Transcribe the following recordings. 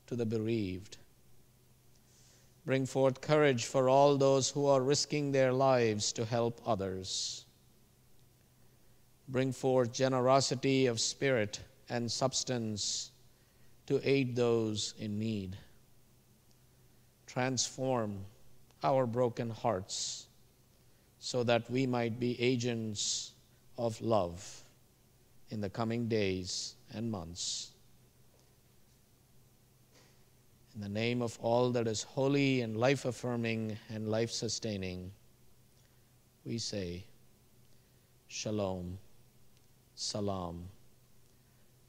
to the bereaved. Bring forth courage for all those who are risking their lives to help others. Bring forth generosity of spirit and substance to aid those in need. Transform our broken hearts so that we might be agents of love in the coming days and months. In the name of all that is holy and life-affirming and life-sustaining, we say, Shalom, Salam,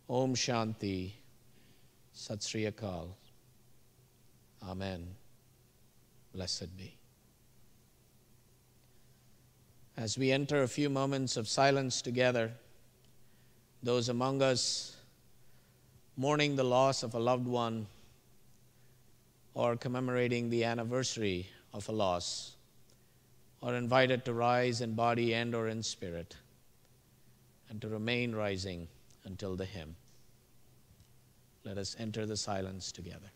Om Shanti, Sat Sri Akal. Amen. Blessed be. As we enter a few moments of silence together, those among us mourning the loss of a loved one or commemorating the anniversary of a loss are invited to rise in body and or in spirit and to remain rising until the hymn. Let us enter the silence together.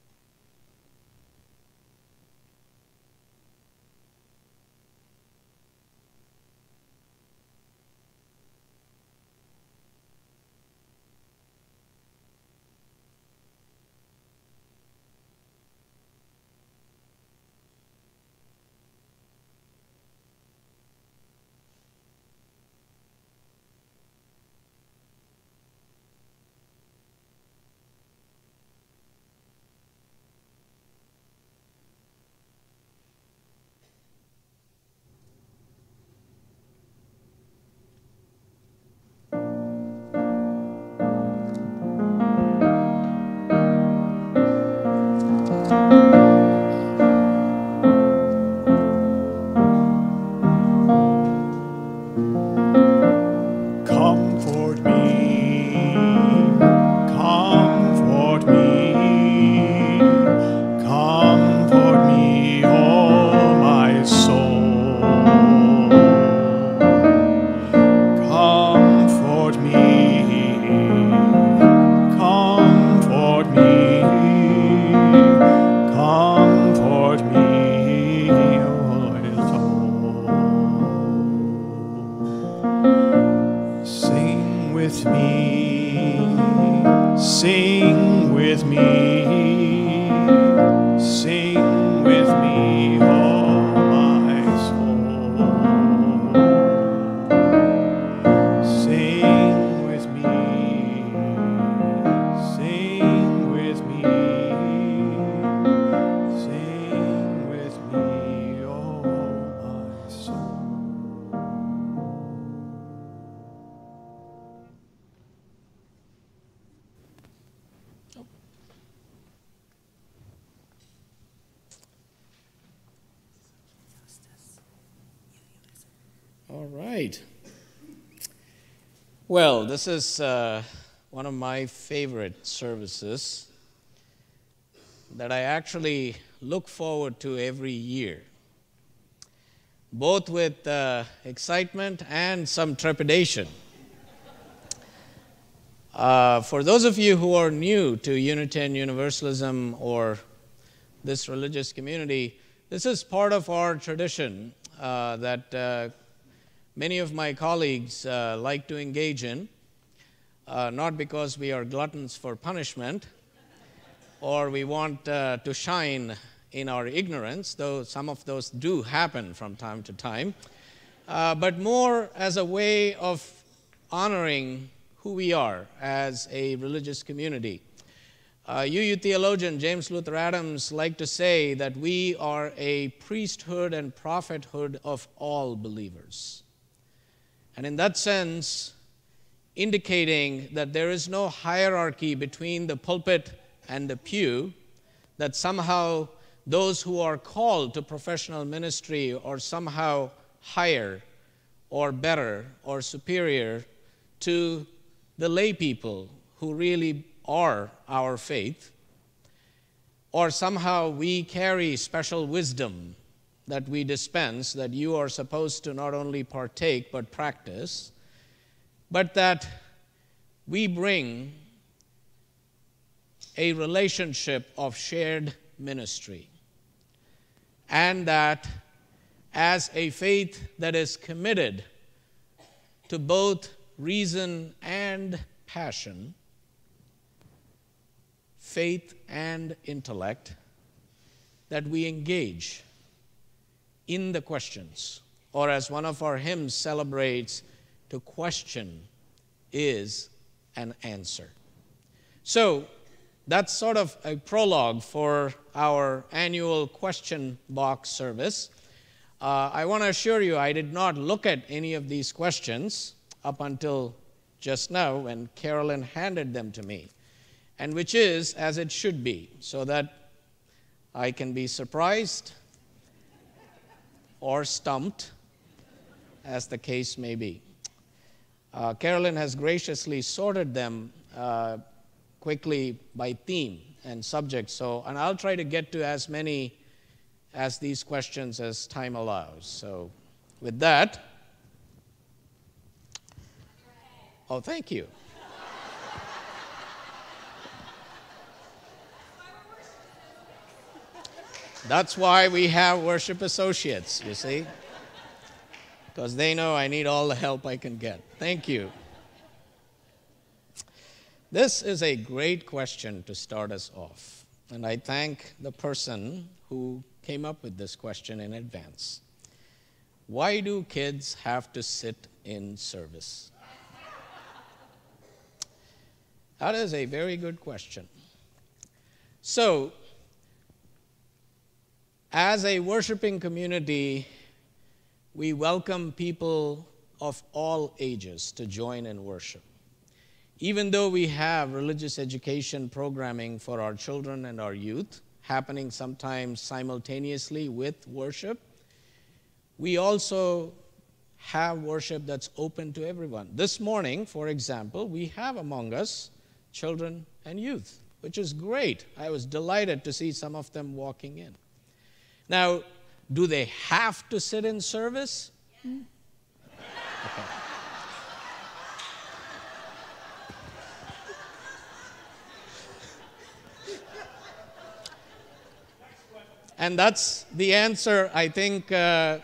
All right. Well, this is one of my favorite services that I actually look forward to every year, both with excitement and some trepidation. For those of you who are new to Unitarian Universalism or this religious community, this is part of our tradition that many of my colleagues like to engage in, not because we are gluttons for punishment or we want to shine in our ignorance, though some of those do happen from time to time, but more as a way of honoring who we are as a religious community. UU theologian James Luther Adams liked to say that we are a priesthood and prophethood of all believers. And in that sense, indicating that there is no hierarchy between the pulpit and the pew, that somehow those who are called to professional ministry are somehow higher or better or superior to the lay people who really are our faith, or somehow we carry special wisdom that we dispense, that you are supposed to not only partake but practice, but that we bring a relationship of shared ministry, and that as a faith that is committed to both reason and passion, faith and intellect, that we engage in the questions, or as one of our hymns celebrates, to question is an answer. So that's sort of a prologue for our annual question box service. I want to assure you I did not look at any of these questions up until just now when Carolyn handed them to me, and which is as it should be, so that I can be surprised or stumped, as the case may be. Carolyn has graciously sorted them quickly by theme and subject, and I'll try to get to as many as these questions as time allows. So with that, oh, thank you. That's why we have worship associates, you see, because they know I need all the help I can get. Thank you. This is a great question to start us off, and I thank the person who came up with this question in advance. Why do kids have to sit in service? That is a very good question. So, as a worshiping community, we welcome people of all ages to join in worship. Even though we have religious education programming for our children and our youth, happening sometimes simultaneously with worship, we also have worship that's open to everyone. This morning, for example, we have among us children and youth, which is great. I was delighted to see some of them walking in. Now, do they have to sit in service? Okay. And that's the answer I think that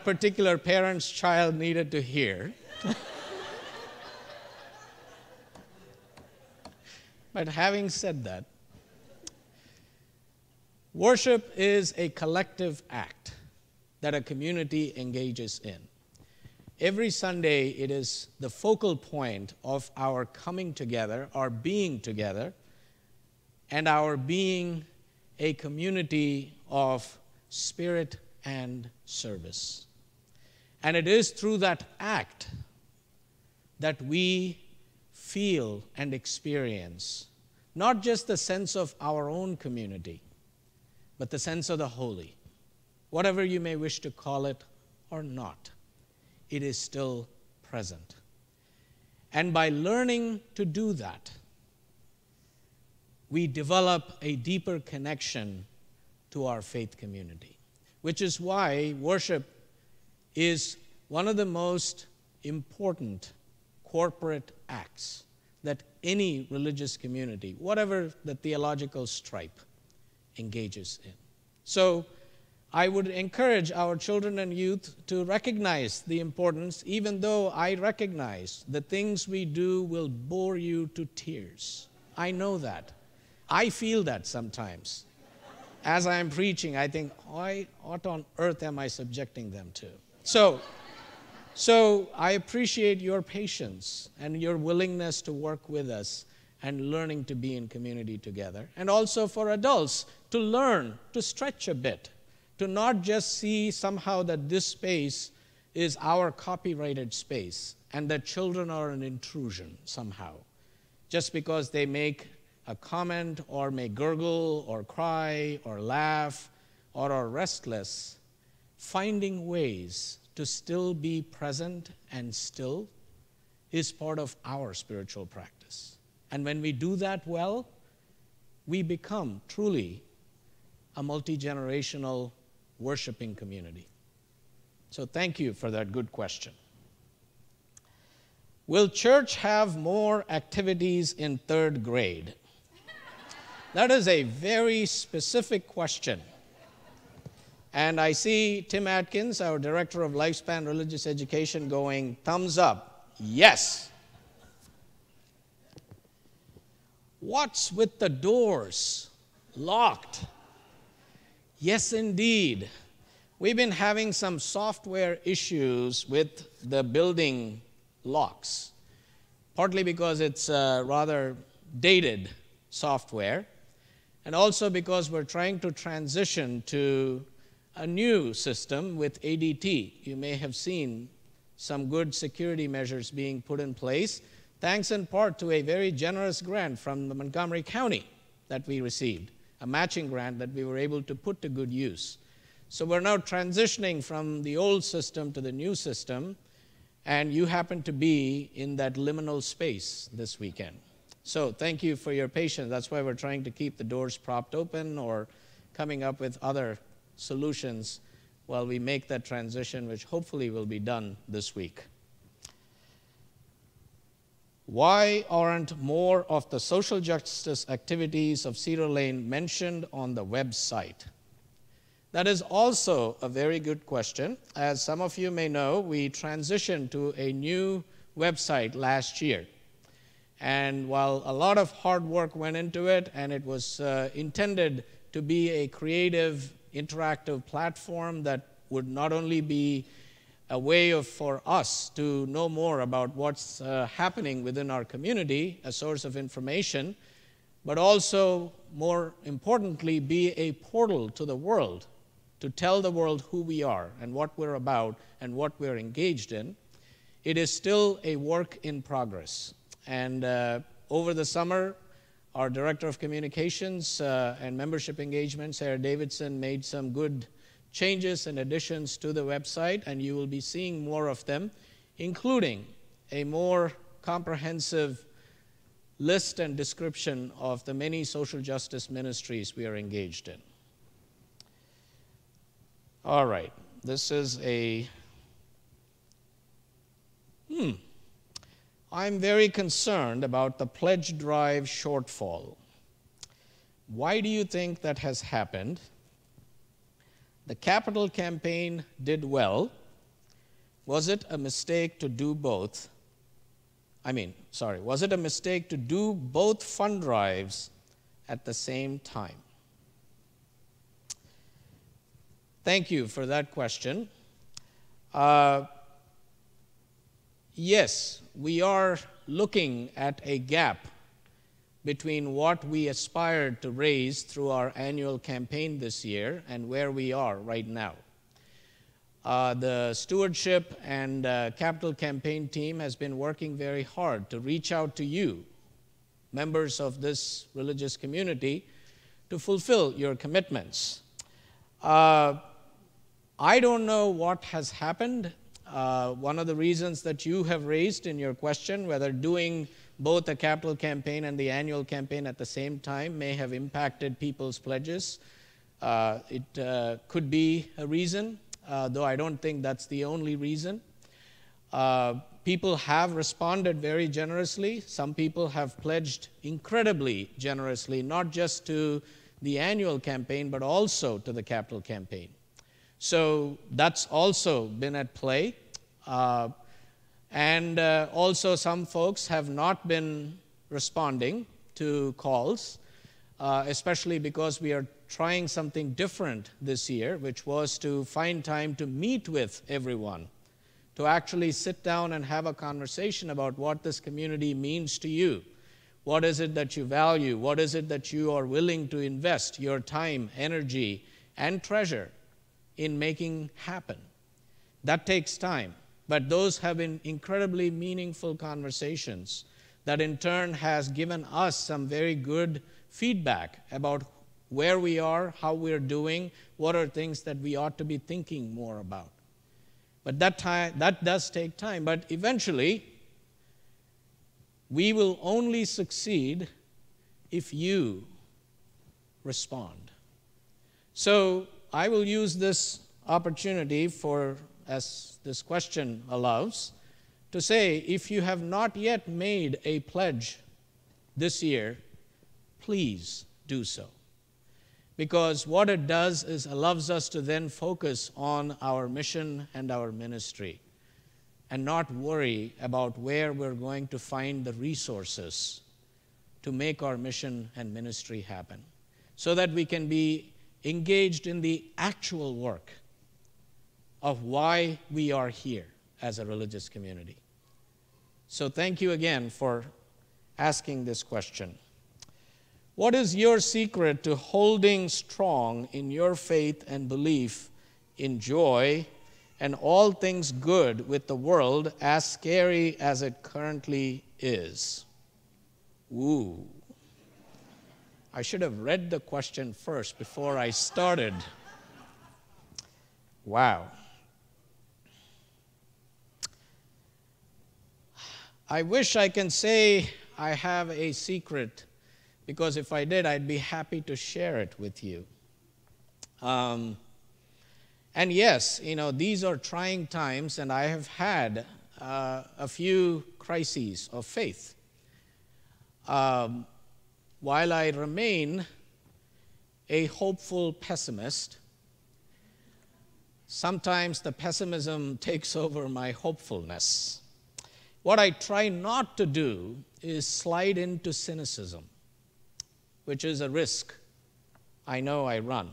particular parent's child needed to hear. But having said that, worship is a collective act that a community engages in. Every Sunday, it is the focal point of our coming together, our being together, and our being a community of spirit and service. And it is through that act that we feel and experience not just the sense of our own community, but the sense of the holy. Whatever you may wish to call it or not, it is still present. And by learning to do that, we develop a deeper connection to our faith community, which is why worship is one of the most important corporate acts that any religious community, whatever the theological stripe, engages in. So I would encourage our children and youth to recognize the importance, even though I recognize the things we do will bore you to tears. I know that. I feel that sometimes. As I am preaching, I think, what on earth am I subjecting them to? So I appreciate your patience and your willingness to work with us and learning to be in community together. And also for adults to learn, to stretch a bit, to not just see somehow that this space is our copyrighted space and that children are an intrusion somehow, just because they make a comment or may gurgle or cry or laugh or are restless. Finding ways to still be present and still is part of our spiritual practice. And when we do that well, we become truly a multi-generational worshiping community. So thank you for that good question. Will church have more activities in third grade? That is a very specific question. And I see Tim Atkins, our Director of Lifespan Religious Education, going, thumbs up, yes. What's with the doors locked? Yes, indeed. We've been having some software issues with the building locks, partly because it's rather dated software, and also because we're trying to transition to a new system with ADT. You may have seen some good security measures being put in place, thanks in part to a very generous grant from the Montgomery County that we received, a matching grant that we were able to put to good use. So we're now transitioning from the old system to the new system, and you happen to be in that liminal space this weekend. So thank you for your patience. That's why we're trying to keep the doors propped open or coming up with other solutions while we make that transition, which hopefully will be done this week. Why aren't more of the social justice activities of Cedar Lane mentioned on the website? That is also a very good question. As some of you may know, we transitioned to a new website last year. And while a lot of hard work went into it, and it was intended to be a creative, interactive platform that would not only be a way for us to know more about what's happening within our community, a source of information, but also, more importantly, be a portal to the world, to tell the world who we are and what we're about and what we're engaged in. It is still a work in progress. And over the summer, our Director of Communications and Membership Engagement, Sarah Davidson, made some good changes and additions to the website, and you will be seeing more of them, including a more comprehensive list and description of the many social justice ministries we are engaged in. All right, this is I'm very concerned about the pledge drive shortfall. Why do you think that has happened? The capital campaign did well. Was it a mistake to do both? Was it a mistake to do both fund drives at the same time? Thank you for that question. Yes, we are looking at a gap between what we aspired to raise through our annual campaign this year and where we are right now. The stewardship and capital campaign team has been working very hard to reach out to you, members of this religious community, to fulfill your commitments. I don't know what has happened. One of the reasons that you have raised in your question, whether doing both the capital campaign and the annual campaign at the same time may have impacted people's pledges. It could be a reason, though I don't think that's the only reason. People have responded very generously. Some people have pledged incredibly generously, not just to the annual campaign, but also to the capital campaign. So that's also been at play. And also some folks have not been responding to calls, especially because we are trying something different this year, which was to find time to meet with everyone, to actually sit down and have a conversation about what this community means to you. What is it that you value? What is it that you are willing to invest your time, energy, and treasure in making happen? That takes time, but those have been incredibly meaningful conversations that in turn has given us some very good feedback about where we are, how we're doing, what are things that we ought to be thinking more about. But that does take time, but eventually we will only succeed if you respond. So I will use this opportunity for, as this question allows, to say if you have not yet made a pledge this year, please do so. Because what it does is allows us to then focus on our mission and our ministry and not worry about where we're going to find the resources to make our mission and ministry happen, so that we can be engaged in the actual work of why we are here as a religious community. So thank you again for asking this question. What is your secret to holding strong in your faith and belief in joy and all things good with the world, as scary as it currently is? Ooh. I should have read the question first before I started. Wow. I wish I can say I have a secret, because if I did, I'd be happy to share it with you. And yes, these are trying times, and I have had a few crises of faith. While I remain a hopeful pessimist, sometimes the pessimism takes over my hopefulness. What I try not to do is slide into cynicism, which is a risk I know I run.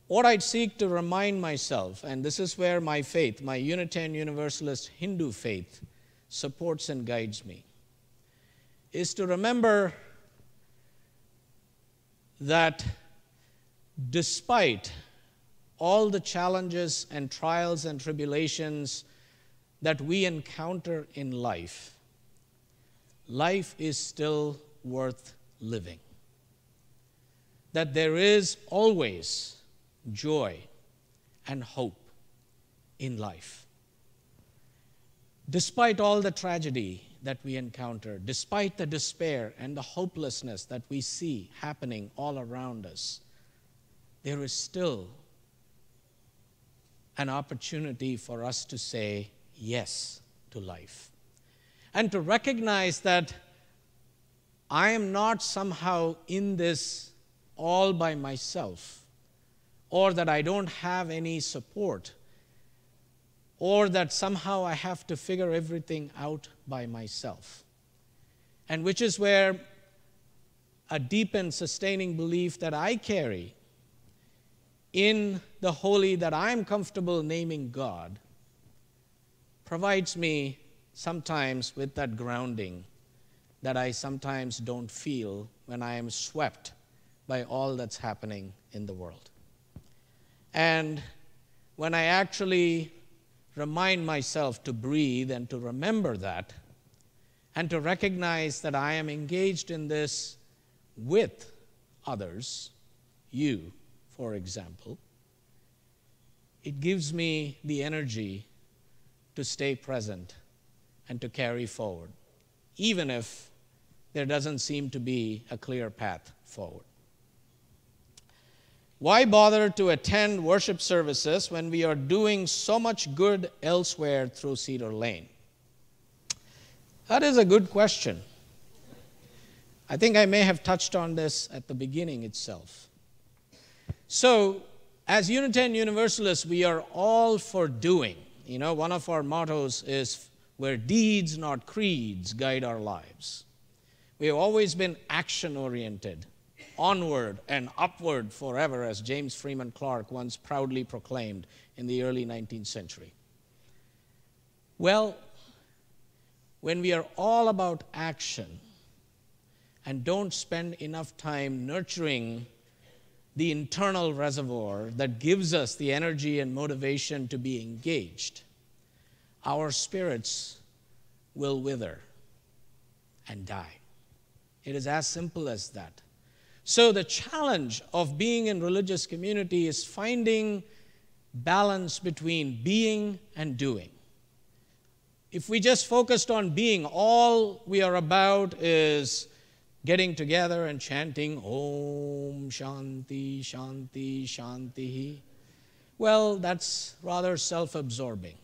What I'd seek to remind myself, and this is where my faith, my Unitarian Universalist Hindu faith, supports and guides me, is to remember that despite all the challenges and trials and tribulations that we encounter in life, life is still worth living. That there is always joy and hope in life. Despite all the tragedy that we encounter, despite the despair and the hopelessness that we see happening all around us, there is still an opportunity for us to say yes to life. And to recognize that I am not somehow in this all by myself, or that I don't have any support, or that somehow I have to figure everything out by myself. And which is where a deep and sustaining belief that I carry in the holy that I'm comfortable naming God provides me sometimes with that grounding that I sometimes don't feel when I am swept by all that's happening in the world. And when I actually remind myself to breathe and to remember that, and to recognize that I am engaged in this with others, you, for example, it gives me the energy to stay present and to carry forward, even if there doesn't seem to be a clear path forward. Why bother to attend worship services when we are doing so much good elsewhere through Cedar Lane? That is a good question. I think I may have touched on this at the beginning itself. So, as Unitarian Universalists, we are all for doing. One of our mottos is, where deeds, not creeds, guide our lives. We have always been action-oriented, onward and upward forever, as James Freeman Clarke once proudly proclaimed in the early 19th century. Well, when we are all about action and don't spend enough time nurturing the internal reservoir that gives us the energy and motivation to be engaged, our spirits will wither and die. It is as simple as that. So the challenge of being in religious community is finding balance between being and doing. If we just focused on being, all we are about is getting together and chanting Om Shanti Shanti Shanti, well, that's rather self-absorbing,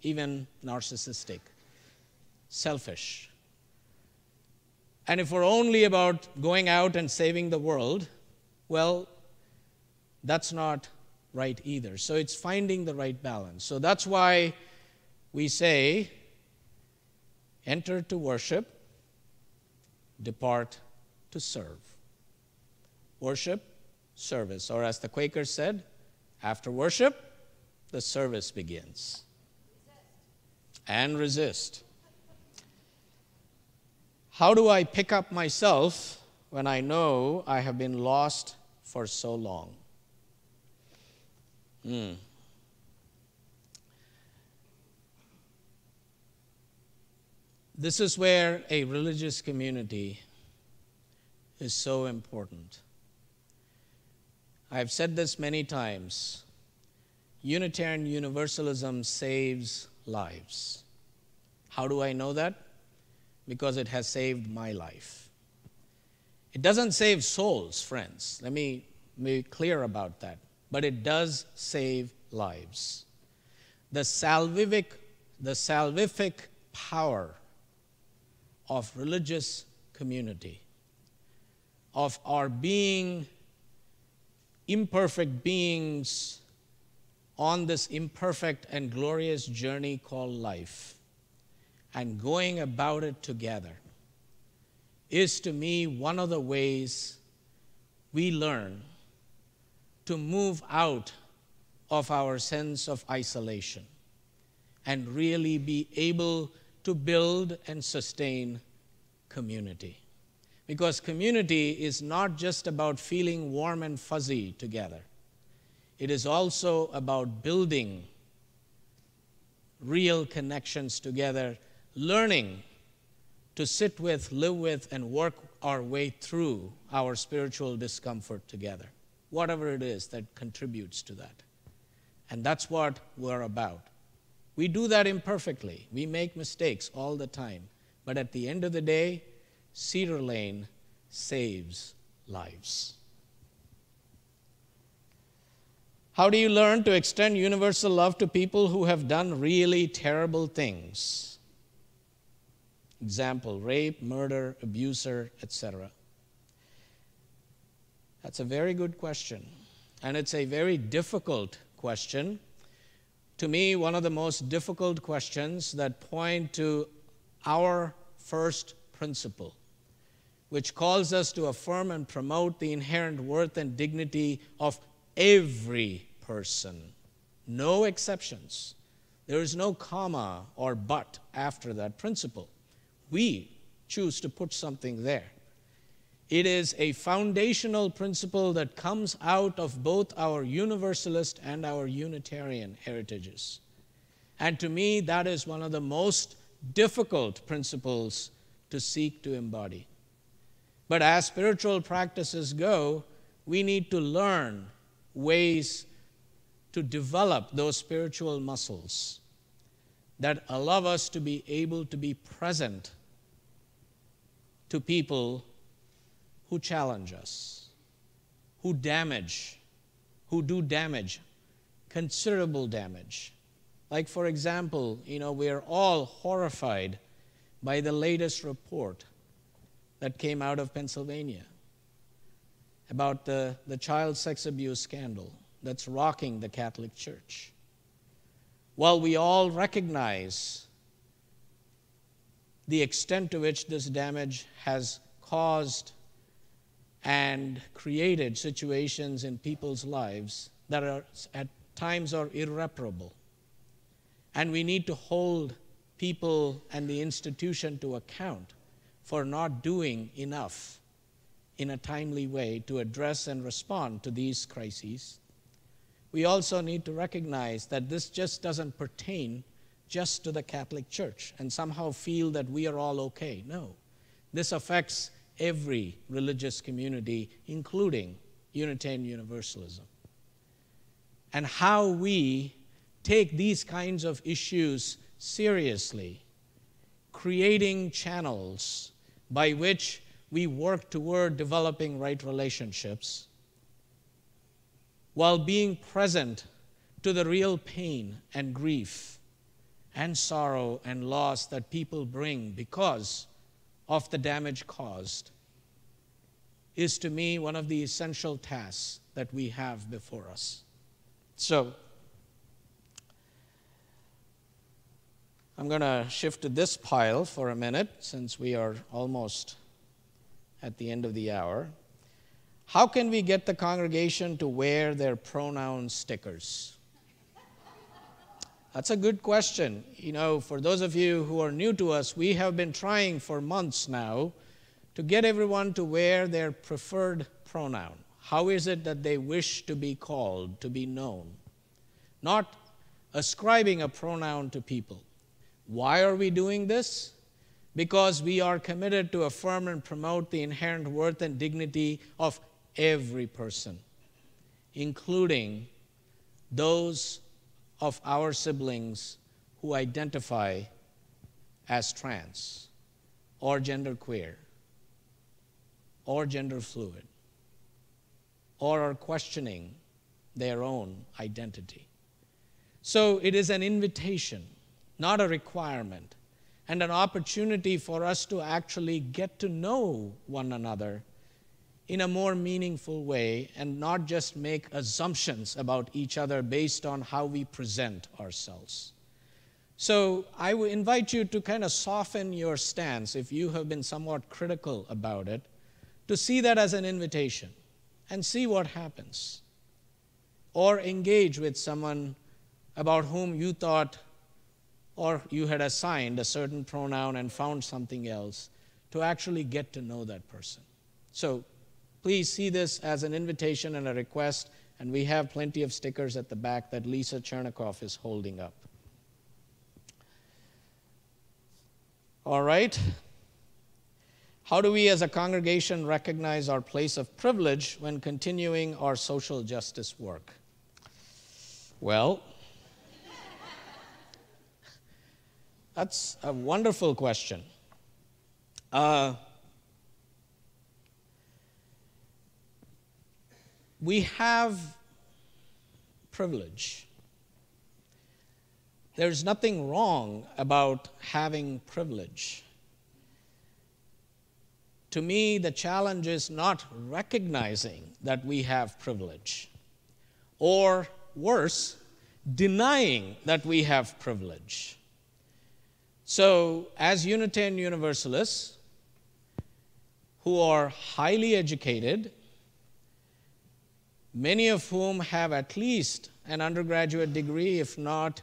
even narcissistic, selfish. And if we're only about going out and saving the world, well, that's not right either. So it's finding the right balance. So that's why we say, enter to worship, depart to serve. Worship, service. Or as the Quakers said, after worship, the service begins. And resist. How do I pick up myself when I know I have been lost for so long? This is where a religious community is so important. I've said this many times. Unitarian Universalism saves lives. How do I know that? Because it has saved my life. It doesn't save souls, friends. Let me be clear about that. But it does save lives. The salvific power of religious community, of our being imperfect beings on this imperfect and glorious journey called life, and going about it together, is to me one of the ways we learn to move out of our sense of isolation and really be able to build and sustain community. Because community is not just about feeling warm and fuzzy together. It is also about building real connections together, learning to sit with, live with, and work our way through our spiritual discomfort together, whatever it is that contributes to that. And that's what we're about. We do that imperfectly. We make mistakes all the time. But at the end of the day, Cedar Lane saves lives. How do you learn to extend universal love to people who have done really terrible things? Example, rape, murder, abuser, etc. That's a very good question. And it's a very difficult question. To me, one of the most difficult questions that point to our first principle, which calls us to affirm and promote the inherent worth and dignity of every person. No exceptions. There is no comma or but after that principle. We choose to put something there. It is a foundational principle that comes out of both our Universalist and our Unitarian heritages. And to me, that is one of the most difficult principles to seek to embody. But as spiritual practices go, we need to learn ways to develop those spiritual muscles that allow us to be able to be present to people who challenge us, who do damage, considerable damage. Like, for example, we are all horrified by the latest report that came out of Pennsylvania about the child sex abuse scandal that's rocking the Catholic Church. While we all recognize the extent to which this damage has caused and created situations in people's lives that are at times are irreparable. And we need to hold people and the institution to account for not doing enough in a timely way to address and respond to these crises. We also need to recognize that this just doesn't pertain just to the Catholic Church and somehow feel that we are all okay. No, this affects every religious community, including Unitarian Universalism. And how we take these kinds of issues seriously, creating channels by which we work toward developing right relationships while being present to the real pain and grief and sorrow and loss that people bring because of the damage caused is, to me, one of the essential tasks that we have before us. So, I'm going to shift to this pile for a minute, since we are almost at the end of the hour. How can we get the congregation to wear their pronoun stickers? That's a good question. You know, for those of you who are new to us, we have been trying for months now to get everyone to wear their preferred pronoun. How is it that they wish to be called, to be known? Not ascribing a pronoun to people. Why are we doing this? Because we are committed to affirm and promote the inherent worth and dignity of every person, including those of our siblings who identify as trans, or genderqueer, or gender fluid, or are questioning their own identity. So it is an invitation, not a requirement, and an opportunity for us to actually get to know one another in a more meaningful way and not just make assumptions about each other based on how we present ourselves. So I would invite you to kind of soften your stance, if you have been somewhat critical about it, to see that as an invitation and see what happens. Or engage with someone about whom you thought or you had assigned a certain pronoun and found something else, to actually get to know that person. So please see this as an invitation and a request, and we have plenty of stickers at the back that Lisa Chernikov is holding up. All right. How do we as a congregation recognize our place of privilege when continuing our social justice work? Well, that's a wonderful question. We have privilege. There's nothing wrong about having privilege. To me, the challenge is not recognizing that we have privilege, or worse, denying that we have privilege. So, as Unitarian Universalists, who are highly educated, many of whom have at least an undergraduate degree, if not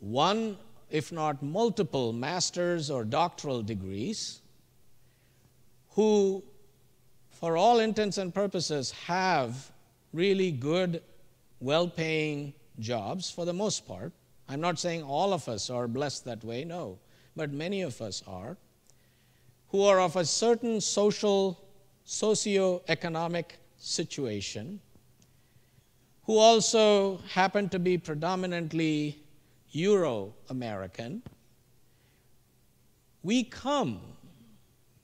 one, if not multiple master's or doctoral degrees, who, for all intents and purposes, have really good, well-paying jobs for the most part. I'm not saying all of us are blessed that way, no, but many of us are, who are of a certain socio-economic situation, who also happen to be predominantly Euro-American. We come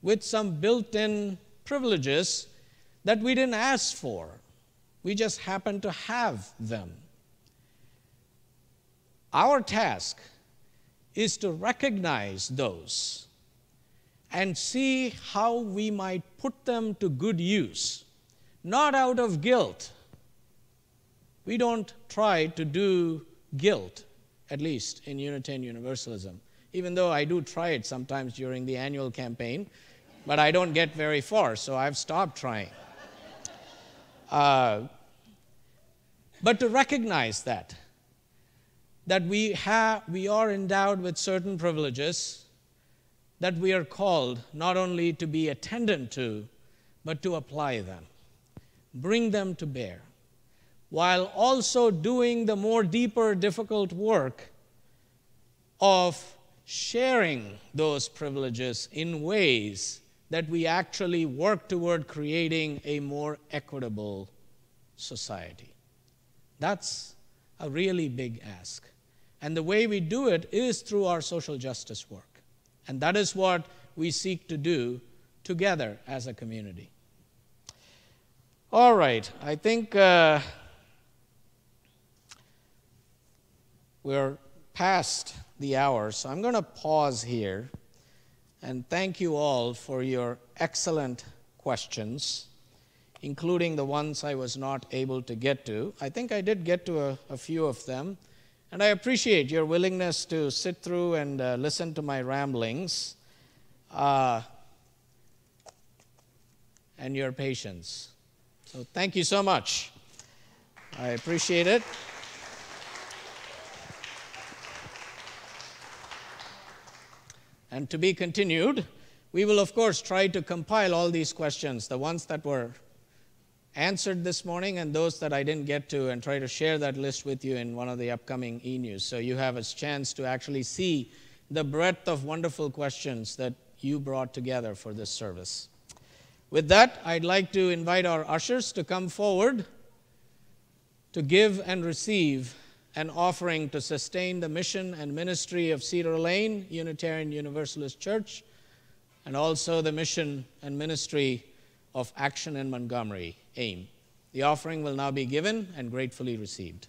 with some built-in privileges that we didn't ask for. We just happen to have them. Our task is to recognize those and see how we might put them to good use, not out of guilt. We don't try to do guilt, at least in Unitarian Universalism, even though I do try it sometimes during the annual campaign, but I don't get very far, so I've stopped trying. But to recognize that we are endowed with certain privileges that we are called not only to be attendant to, but to apply them, bring them to bear, while also doing the more deeper, difficult work of sharing those privileges in ways that we actually work toward creating a more equitable society. That's a really big ask. And the way we do it is through our social justice work. And that is what we seek to do together as a community. All right, I think we're past the hour, so I'm going to pause here And thank you all for your excellent questions, including the ones I was not able to get to. I think I did get to a few of them. And I appreciate your willingness to sit through and listen to my ramblings and your patience. So thank you so much. I appreciate it. And to be continued, we will, of course, try to compile all these questions, the ones that were answered this morning and those that I didn't get to, and try to share that list with you in one of the upcoming e-news. So you have a chance to actually see the breadth of wonderful questions that you brought together for this service. With that, I'd like to invite our ushers to come forward to give and receive an offering to sustain the mission and ministry of Cedar Lane Unitarian Universalist Church, and also the mission and ministry of Action in Montgomery, AIM. The offering will now be given and gratefully received.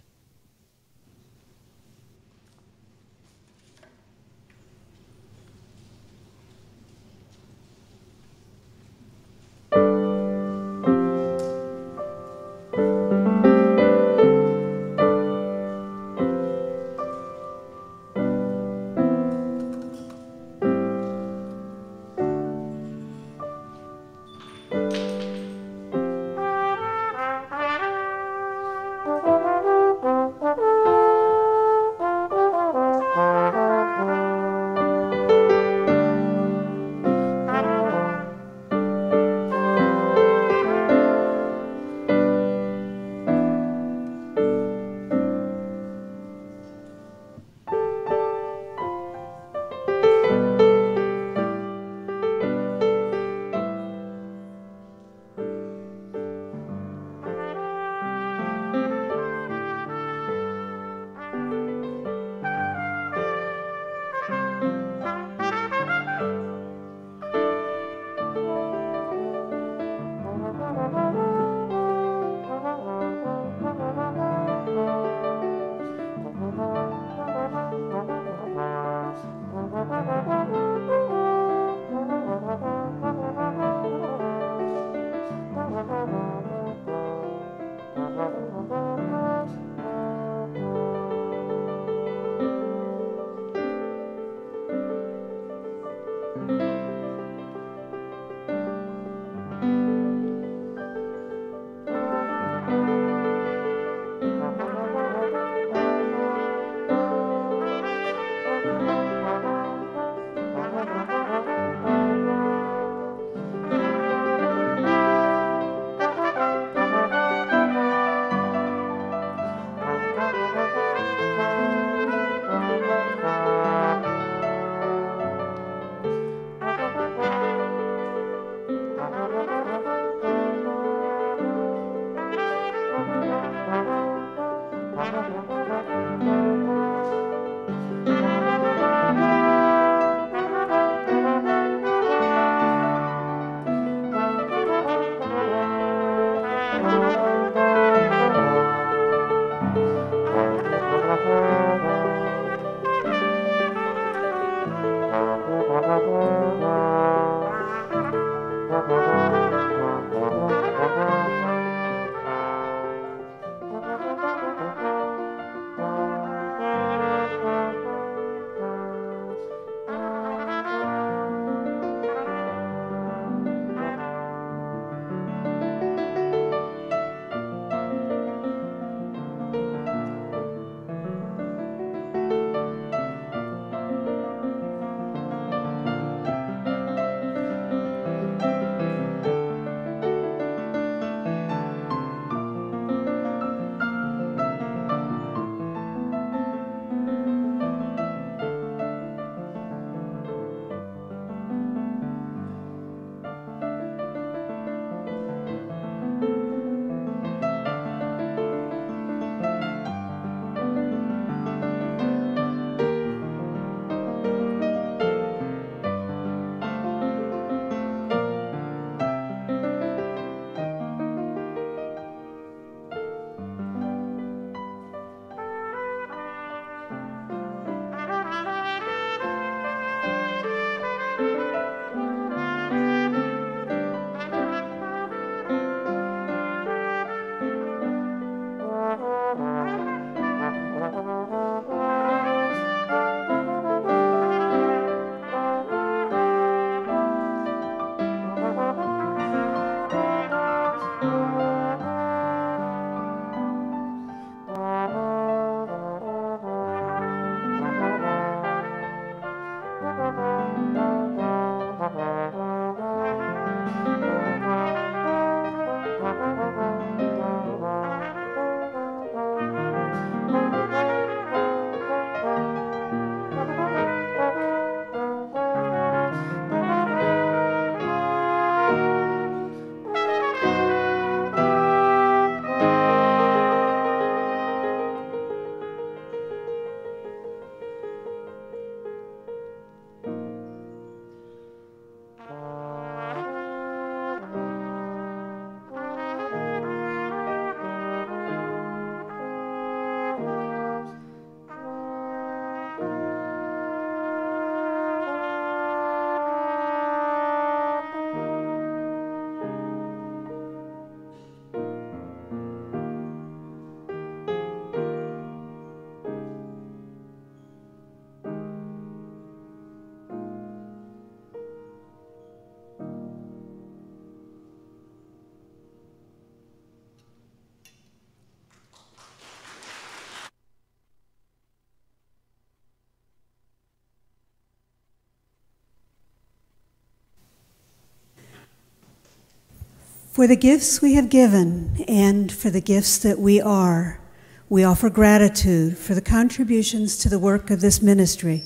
For the gifts we have given and for the gifts that we are, we offer gratitude for the contributions to the work of this ministry.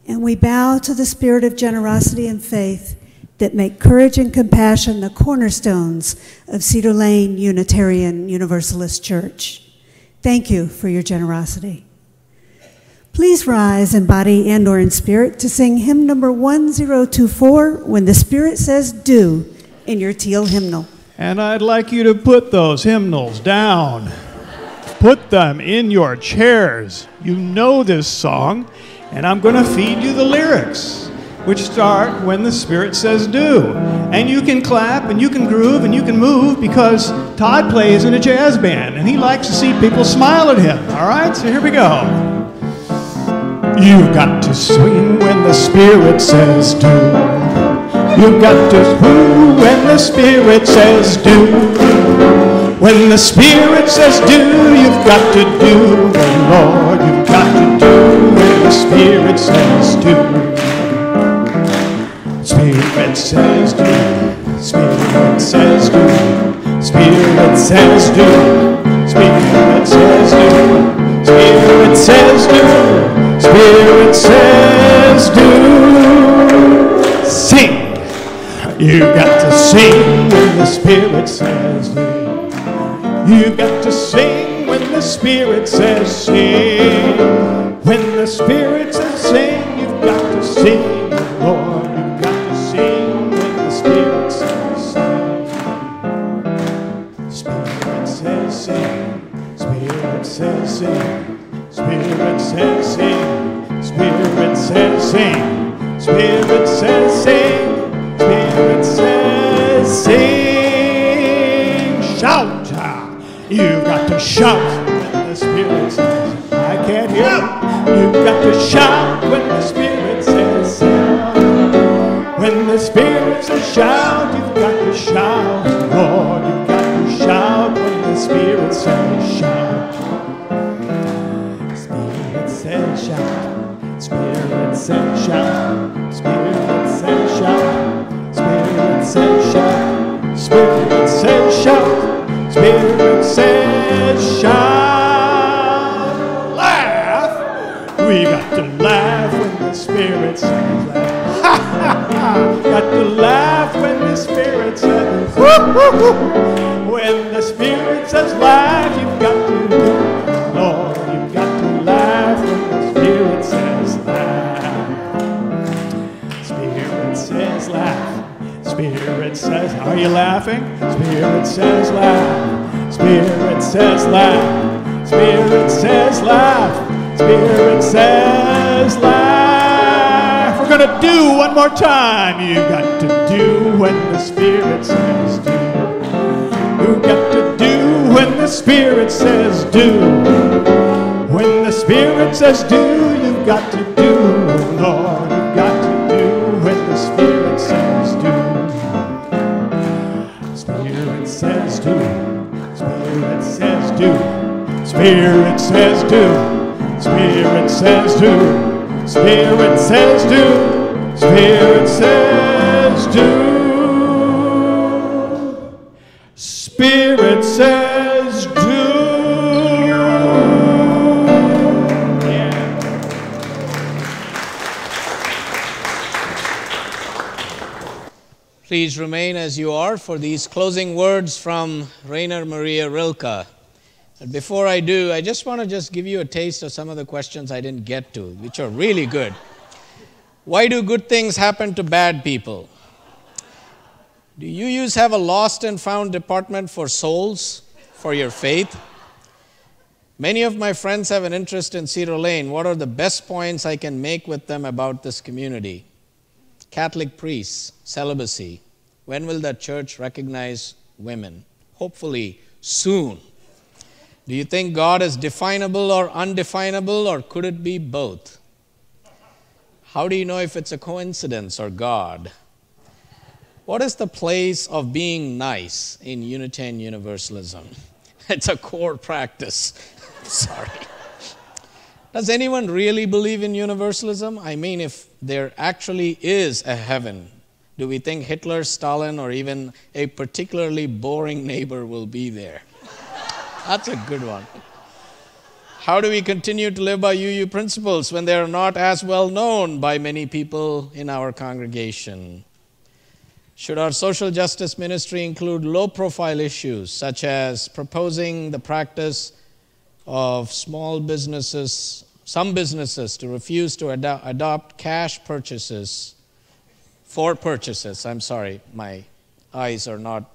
And we bow to the spirit of generosity and faith that make courage and compassion the cornerstones of Cedar Lane Unitarian Universalist Church. Thank you for your generosity. Please rise in body and or in spirit to sing hymn number 1024, When the Spirit Says Do, in your teal hymnal. And I'd like you to put those hymnals down. Put them in your chairs. You know this song, and I'm going to feed you the lyrics, which start when the Spirit says do. And you can clap, and you can groove, and you can move, because Todd plays in a jazz band, and he likes to see people smile at him. All right, so here we go. You've got to swing when the Spirit says do. You've got to woo when the Spirit says do. When the Spirit says do, you've got to do. The Lord, you've got to do when the Spirit says do. Spirit says do. Spirit says do. Spirit says do. Spirit says do. Spirit says do. Spirit says do. Sing. You've got to sing when the Spirit says do. You've got to sing when the Spirit says sing. When the Spirit says sing, you've got to sing, Lord. You've got to sing when the Spirit says sing. Spirit says sing. Spirit says sing. Spirit says sing. Spirit says sing. Spirit says sing. Spirit says sing. Shout. You've got to shout when the Spirit says, I can't hear you. You've got to shout when the Spirit says shout. When the Spirit says shout, you've got to shout. Lord, you've got to shout when the Spirit says shout. Spirit says shout. Spirit says shout. Spirit says shout. Spirit says shout. Spirit says shout. Spirit says shout. Laugh. We got to laugh when the Spirit says laugh. Ha ha ha. Got to laugh when the Spirit says when the Spirit says laugh, you've got to do it. Lord, you've got to laugh when the Spirit says laugh. Spirit says laugh. Spirit says, are you laughing? Spirit says laugh. Spirit says laugh. Spirit says laugh. Spirit says laugh. We're going to do one more time. You got to do when the Spirit says do. You got to do when the Spirit says do. When the Spirit says do, you've got to do, Lord. You've got to do when the Spirit says do. Spirit says do. Spirit says do. Spirit says do. Spirit says do. Spirit says do. Spirit says do. Spirit says do. Yeah. Please remain as you are for these closing words from Rainer Maria Rilke. But before I do, I just want to give you a taste of some of the questions I didn't get to, which are really good. Why do good things happen to bad people? Do you have a lost and found department for souls, for your faith? Many of my friends have an interest in Cedar Lane. What are the best points I can make with them about this community? Catholic priests, celibacy. When will the church recognize women? Hopefully soon. Do you think God is definable or undefinable, or could it be both? How do you know if it's a coincidence or God? What is the place of being nice in Unitarian Universalism? It's a core practice. Sorry. Does anyone really believe in universalism? I mean, if there actually is a heaven, Do we think Hitler, Stalin, or even a particularly boring neighbor will be there? That's a good one. How do we continue to live by UU principles when they are not as well known by many people in our congregation? Should our social justice ministry include low-profile issues, such as proposing the practice of some businesses to refuse to adopt cash purchases for purchases? I'm sorry, my eyes are not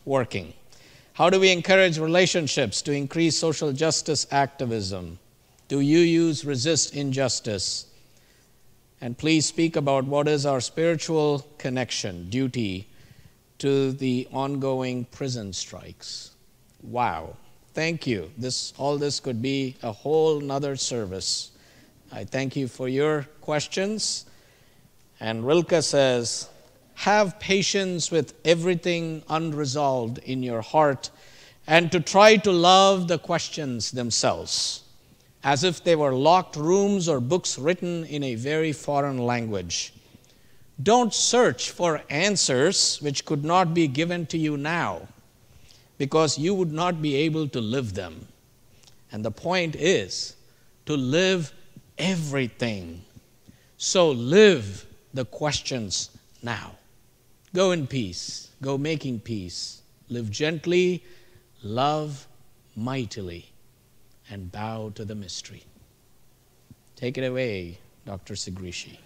working. How do we encourage relationships to increase social justice activism? Do UUs resist injustice? And please speak about what is our spiritual connection, duty to the ongoing prison strikes. Wow, thank you. All this could be a whole nother service. I thank you for your questions. And Rilke says, have patience with everything unresolved in your heart and to try to love the questions themselves, as if they were locked rooms or books written in a very foreign language. Don't search for answers which could not be given to you now, because you would not be able to live them. And the point is to live everything. So live the questions now. Go in peace. Go making peace. Live gently, love mightily, and bow to the mystery. Take it away, Dr. Sgrecci.